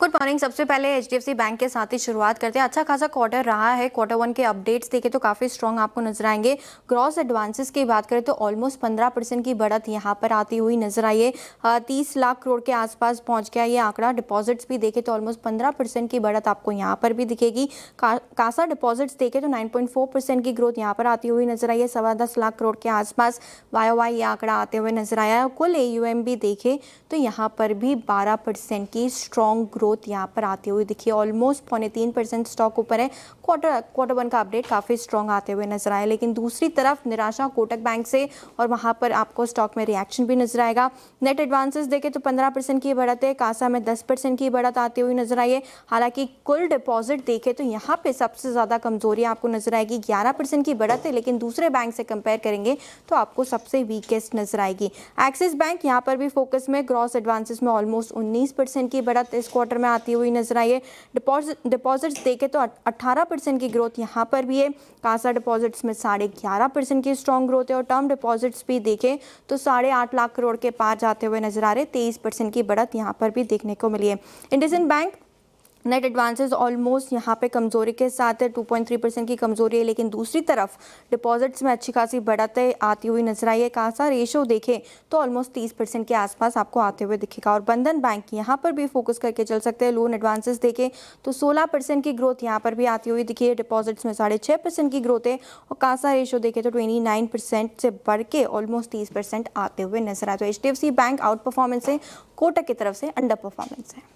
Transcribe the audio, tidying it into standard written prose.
Good morning. सबसे पहले HDFC bank के साथ ही शुरुआत करते हैं। अच्छा खासा क्वार्टर रहा है। क्वार्टर वन के अपडेट्स देखें तो काफ़ी स्ट्रॉन्ग आपको नजर आएंगे। ग्रॉस एडवांसेस की बात करें तो ऑलमोस्ट 15% की बढ़त यहाँ पर आती हुई नजर आई है। 30 लाख करोड़ के आसपास पहुंच गया ये आंकड़ा। डिपॉजिट्स भी देखें तो ऑलमोस्ट 15% की बढ़त आपको यहाँ पर भी दिखेगी। कासा डिपॉजिट्स देखें तो 9.4% की ग्रोथ यहाँ पर आती हुई नजर आई है। 10.25 लाख करोड़ के आसपास वाई ये आंकड़ा आते हुए नजर आया है। कुल AUM भी देखें तो यहाँ पर भी 12% की स्ट्रॉन्ग ग्रोथ यहाँ पर आती हुई दिखी। ऑलमोस्ट 3.25% स्टॉक ऊपर है। क्वार्टर वन का अपडेट काफ़ी स्ट्रॉन्ग आते हुए नजर आया। लेकिन दूसरी तरफ निराशा कोटक बैंक से, और वहाँ पर आपको स्टॉक में रिएक्शन भी नजर आएगा। नेट एडवांसेस देखें तो 15% की बढ़त है। कासा में 10% की बढ़त आती हुई नजर आई है। हालांकि कुल डिपॉजिट देखें तो यहाँ पे सबसे ज़्यादा कमजोरी आपको नजर आएगी। 11% की बढ़त है, लेकिन दूसरे बैंक से कंपेयर करेंगे तो आपको सबसे वीकेस्ट नजर आएगी। एक्सिस बैंक यहाँ पर भी फोकस में। ग्रॉस एडवांसेस में ऑलमोस्ट 19% की बढ़त इस क्वार्टर में आती हुई नजर आई है। डिपॉजिट्स देखें तो 18% की ग्रोथ यहाँ पर भी है। कासा डिपॉजिट्स में 11.5% की स्ट्रॉन्ग ग्रोथ है, और टर्म डिपॉजिट्स भी देखें तो 8.5 लाख करोड़ के पार जाते हुए नजर आ रहे। 23% की बढ़त यहाँ पर भी देखने को मिली है। IndusInd bank net advances almost यहाँ पे कमजोरी के साथ है। 2.3% की कमजोरी है, लेकिन दूसरी तरफ डिपॉजिट्स में अच्छी खासी बढ़त आती हुई नजर आई है। कासा रेशो देखें तो ऑलमोस्ट 30% के आसपास आपको आते हुए दिखेगा। और बंधन बैंक यहाँ पर भी फोकस करके चल सकते हैं। लोन एडवांसेस देखें तो 16% की ग्रोथ यहाँ पर भी आती हुई दिखी है। डिपॉजिट्स में 6.5% की ग्रोथ है, और कासा रेशो देखें तो 29% से बढ़ के ऑलमोस्ट 30% आते हुए नजर आए। तो HDFC बैंक आउट परफॉर्मेंस है, कोटक की तरफ से अंडर परफॉर्मेंस है।